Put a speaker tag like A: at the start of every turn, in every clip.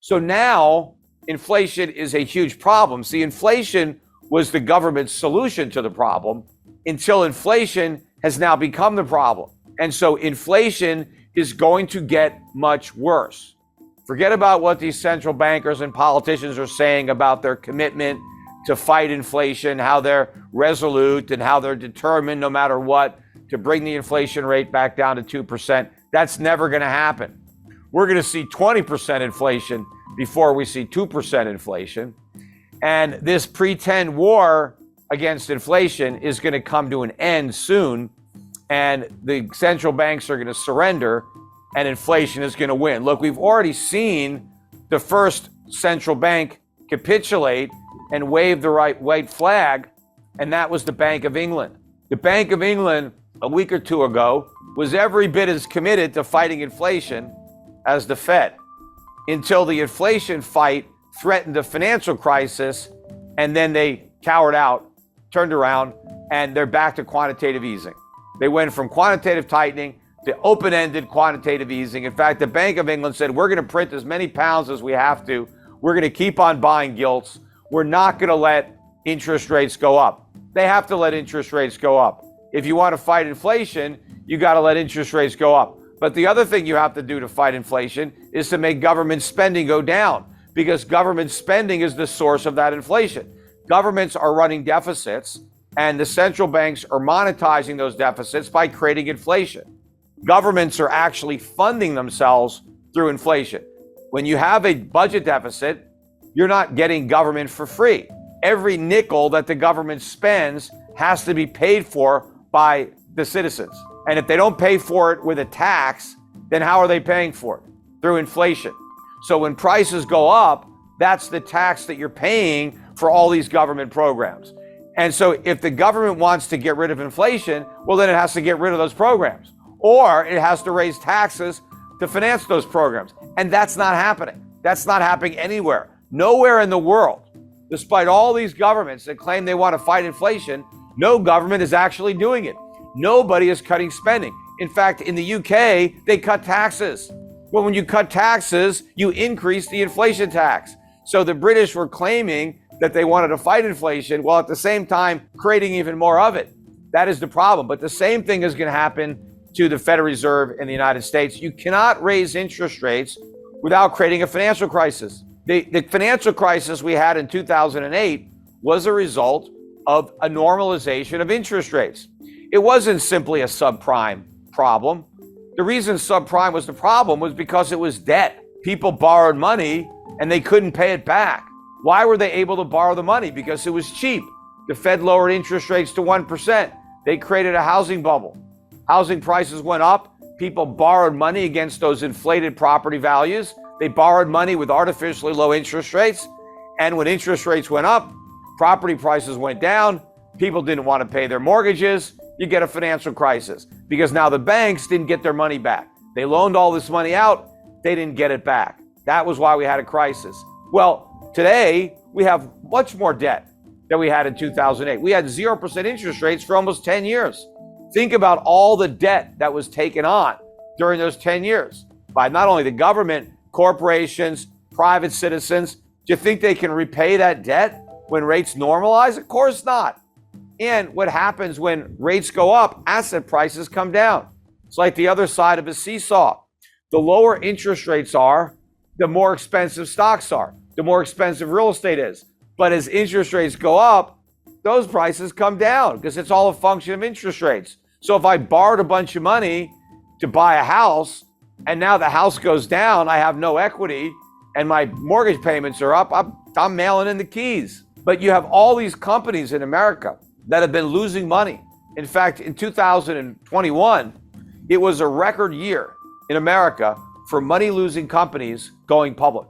A: So now inflation is a huge problem. See, inflation was the government's solution to the problem until inflation has now become the problem. And so inflation is going to get much worse. Forget about what these central bankers and politicians are saying about their commitment to fight inflation, how they're resolute and how they're determined no matter what to bring the inflation rate back down to 2%. That's never going to happen. We're going to see 20% inflation before we see 2% inflation. And this pretend war against inflation is going to come to an end soon. And the central banks are going to surrender and inflation is going to win. Look, we've already seen the first central bank capitulate and wave the white flag, and that was the Bank of England. The Bank of England, a week or two ago, was every bit as committed to fighting inflation as the Fed, until the inflation fight threatened a financial crisis, and then they cowered out, turned around, and they're back to quantitative easing. They went from quantitative tightening to open-ended quantitative easing. In fact, the Bank of England said, we're going to print as many pounds as we have to. We're going to keep on buying gilts. We're not going to let interest rates go up. They have to let interest rates go up. If you want to fight inflation, you got to let interest rates go up. But the other thing you have to do to fight inflation is to make government spending go down, because government spending is the source of that inflation. Governments are running deficits, and the central banks are monetizing those deficits by creating inflation. Governments are actually funding themselves through inflation. When you have a budget deficit, you're not getting government for free. Every nickel that the government spends has to be paid for by the citizens. And if they don't pay for it with a tax, then how are they paying for it? Through inflation. So when prices go up, that's the tax that you're paying for all these government programs. And so if the government wants to get rid of inflation, well, then it has to get rid of those programs, or it has to raise taxes to finance those programs. And that's not happening. That's not happening anywhere. Nowhere in the world, despite all these governments that claim they want to fight inflation, no government is actually doing it. Nobody is cutting spending. In fact, in the UK, they cut taxes. Well, when you cut taxes, you increase the inflation tax. So the British were claiming that they wanted to fight inflation, while at the same time creating even more of it. That is the problem. But the same thing is going to happen to the Federal Reserve in the United States. You cannot raise interest rates without creating a financial crisis. The financial crisis we had in 2008 was a result of a normalization of interest rates. It wasn't simply a subprime problem. The reason subprime was the problem was because it was debt. People borrowed money and they couldn't pay it back. Why were they able to borrow the money? Because it was cheap. The Fed lowered interest rates to 1%. They created a housing bubble. Housing prices went up. People borrowed money against those inflated property values. They borrowed money with artificially low interest rates. And when interest rates went up, property prices went down. People didn't want to pay their mortgages. You get a financial crisis because now the banks didn't get their money back. They loaned all this money out. They didn't get it back. That was why we had a crisis. Well, today we have much more debt than we had in 2008. We had 0% interest rates for almost 10 years. Think about all the debt that was taken on during those 10 years by not only the government, corporations, private citizens. Do you think they can repay that debt when rates normalize? Of course not. And what happens when rates go up, asset prices come down. It's like the other side of a seesaw. The lower interest rates are, the more expensive stocks are, the more expensive real estate is. But as interest rates go up, those prices come down because it's all a function of interest rates. So if I borrowed a bunch of money to buy a house and now the house goes down, I have no equity and my mortgage payments are up, I'm mailing in the keys. But you have all these companies in America that have been losing money. In fact, in 2021, it was a record year in America for money-losing companies going public.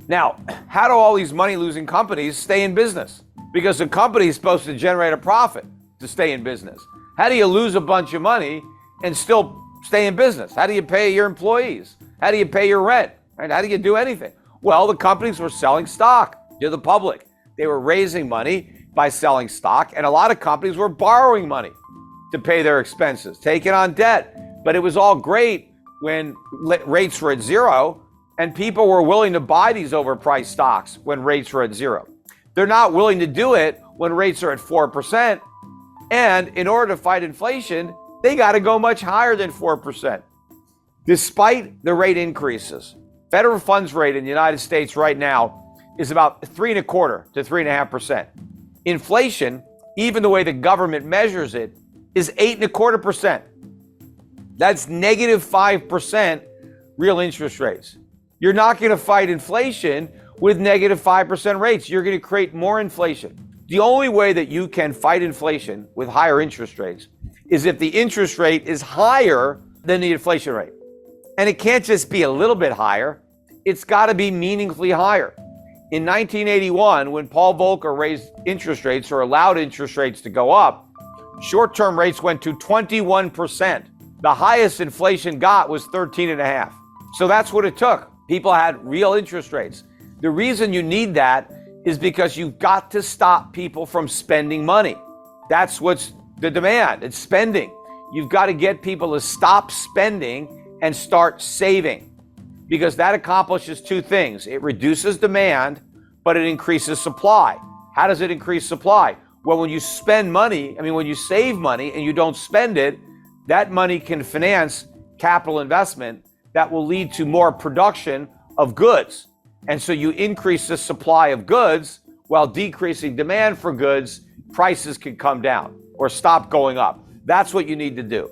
A: Now, how do all these money-losing companies stay in business? Because the company is supposed to generate a profit to stay in business. How do you lose a bunch of money and still stay in business? How do you pay your employees? How do you pay your rent? Right? How do you do anything? Well, the companies were selling stock to the public. They were raising money by selling stock, and a lot of companies were borrowing money to pay their expenses, taking on debt. But it was all great when rates were at zero, And people were willing to buy these overpriced stocks when rates were at zero. They're not willing to do it when rates are at 4%. And in order to fight inflation, they got to go much higher than 4%. Despite the rate increases, federal funds rate in the United States right now is about 3.25% to 3.5%. Inflation, even the way the government measures it, is 8.25%. That's negative 5% real interest rates. You're not going to fight inflation with negative 5% rates. You're going to create more inflation. The only way that you can fight inflation with higher interest rates is if the interest rate is higher than the inflation rate. And it can't just be a little bit higher. It's got to be meaningfully higher. In 1981, when Paul Volcker raised interest rates or allowed interest rates to go up, short-term rates went to 21%. The highest inflation got was 13.5%. So that's what it took. People had real interest rates. The reason you need that is because you've got to stop people from spending money. That's what's the demand. It's spending. You've got to get people to stop spending and start saving, because that accomplishes two things. It reduces demand, but it increases supply. How does it increase supply? Well, when you spend money, when you save money and you don't spend it, that money can finance capital investment that will lead to more production of goods. And so you increase the supply of goods while decreasing demand for goods, prices can come down or stop going up. That's what you need to do.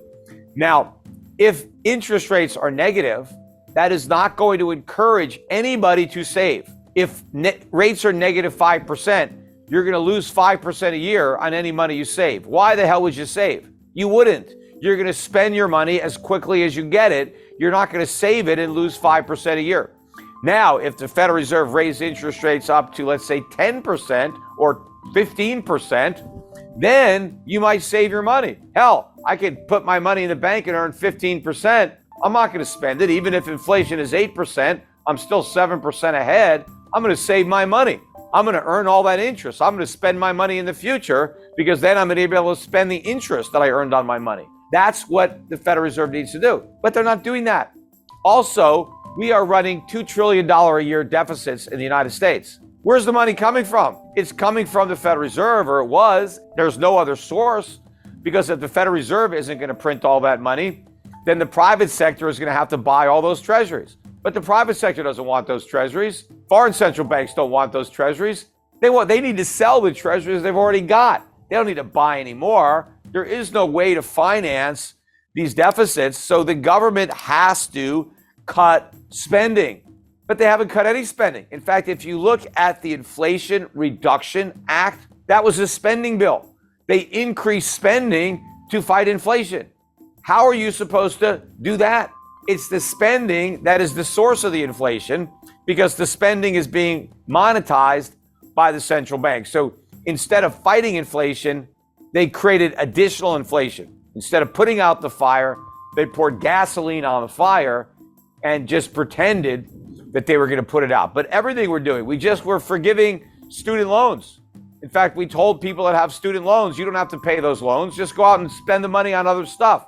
A: Now, if interest rates are negative, that is not going to encourage anybody to save. If rates are negative 5%, you're going to lose 5% a year on any money you save. Why the hell would you save? You wouldn't. You're going to spend your money as quickly as you get it. You're not going to save it and lose 5% a year. Now, if the Federal Reserve raised interest rates up to, let's say, 10% or 15%, then you might save your money. Hell, I could put my money in the bank and earn 15%. I'm not going to spend it. Even if inflation is 8%, I'm still 7% ahead. I'm going to save my money. I'm going to earn all that interest. I'm going to spend my money in the future, because then I'm going to be able to spend the interest that I earned on my money. That's what the Federal Reserve needs to do. But they're not doing that. Also, we are running $2 trillion a year deficits in the United States. Where's the money coming from? It's coming from the Federal Reserve, or it was. There's no other source, because if the Federal Reserve isn't going to print all that money, then the private sector is going to have to buy all those treasuries. But the private sector doesn't want those treasuries. Foreign central banks don't want those treasuries. They need to sell the treasuries they've already got. They don't need to buy any more. There is no way to finance these deficits, so the government has to cut spending. But they haven't cut any spending. In fact, if you look at the Inflation Reduction Act, that was a spending bill. They increased spending to fight inflation. How are you supposed to do that? It's the spending that is the source of the inflation, because the spending is being monetized by the central bank. So instead of fighting inflation, they created additional inflation. Instead of putting out the fire, they poured gasoline on the fire and just pretended that they were going to put it out. But everything we're doing, we're forgiving student loans. In fact, we told people that have student loans, you don't have to pay those loans. Just go out and spend the money on other stuff.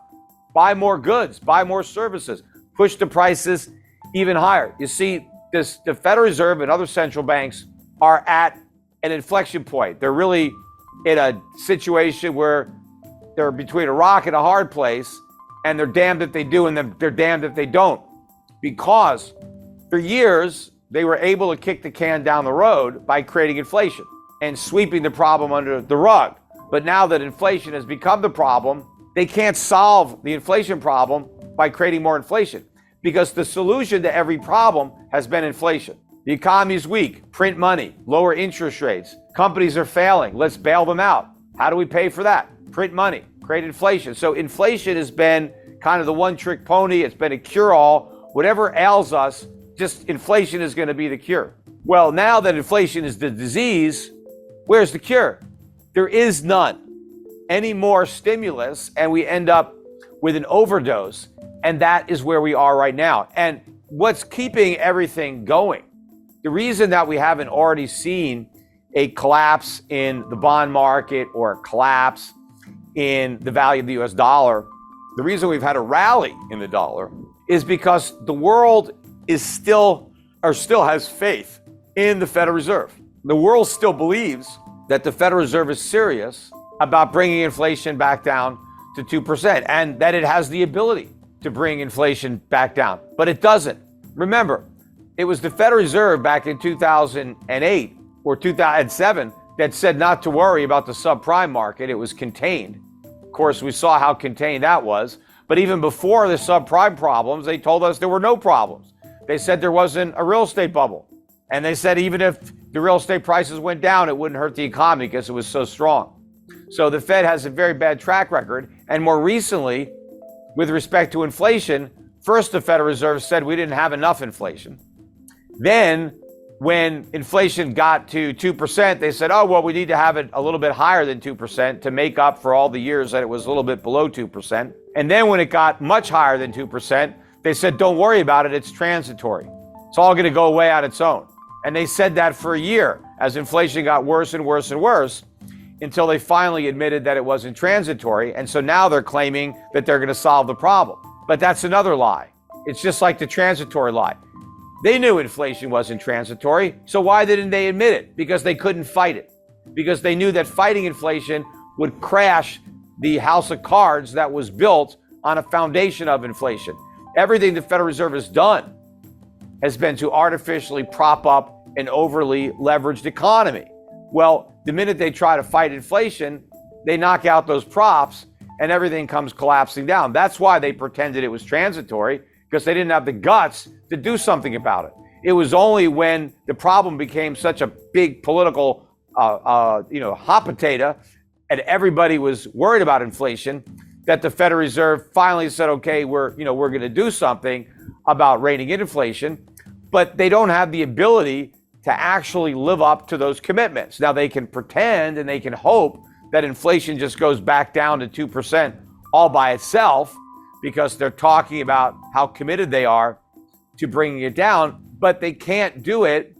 A: Buy more goods, buy more services, push the prices even higher. You see, the Federal Reserve and other central banks are at an inflection point. They're really in a situation where they're between a rock and a hard place, and they're damned if they do and they're damned if they don't. Because for years, they were able to kick the can down the road by creating inflation and sweeping the problem under the rug. But now that inflation has become the problem, they can't solve the inflation problem by creating more inflation, because the solution to every problem has been inflation. The economy is weak, print money, lower interest rates. Companies are failing, let's bail them out. How do we pay for that? Print money, create inflation. So inflation has been kind of the one-trick pony. It's been a cure-all. Whatever ails us, just inflation is going to be the cure. Well, now that inflation is the disease, where's the cure? There is none. Any more stimulus, and we end up with an overdose. And that is where we are right now. And what's keeping everything going, the reason that we haven't already seen a collapse in the bond market or a collapse in the value of the US dollar, the reason we've had a rally in the dollar is because the world is still has faith in the Federal Reserve. The world still believes that the Federal Reserve is serious about bringing inflation back down to 2% and that it has the ability to bring inflation back down, but it doesn't. Remember, it was the Federal Reserve back in 2008 or 2007 that said not to worry about the subprime market. It was contained. Of course, we saw how contained that was. But even before the subprime problems, they told us there were no problems. They said there wasn't a real estate bubble. And they said even if the real estate prices went down, it wouldn't hurt the economy because it was so strong. So the Fed has a very bad track record. And more recently, with respect to inflation, first the Federal Reserve said we didn't have enough inflation. Then when inflation got to 2%, they said, oh, well, we need to have it a little bit higher than 2% to make up for all the years that it was a little bit below 2%. And then when it got much higher than 2%, they said, don't worry about it, it's transitory. It's all going to go away on its own. And they said that for a year as inflation got worse and worse and worse until they finally admitted that it wasn't transitory. And so now they're claiming that they're going to solve the problem. But that's another lie. It's just like the transitory lie. They knew inflation wasn't transitory, so why didn't they admit it? Because they couldn't fight it. Because they knew that fighting inflation would crash the house of cards that was built on a foundation of inflation. Everything the Federal Reserve has done has been to artificially prop up an overly leveraged economy. Well, the minute they try to fight inflation, they knock out those props and everything comes collapsing down. That's why they pretended it was transitory, because they didn't have the guts to do something about it. It was only when the problem became such a big political, hot potato, and everybody was worried about inflation, that the Federal Reserve finally said, okay, we're going to do something about reining in inflation, but they don't have the ability to actually live up to those commitments. Now they can pretend and they can hope that inflation just goes back down to 2% all by itself, because they're talking about how committed they are to bringing it down, but they can't do it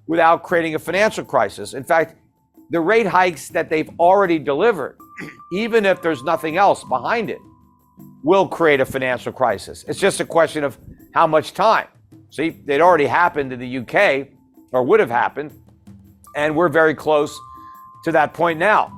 A: without creating a financial crisis. In fact, the rate hikes that they've already delivered, even if there's nothing else behind it, will create a financial crisis. It's just a question of how much time. See, it already happened in the UK, or would have happened, and we're very close to that point now.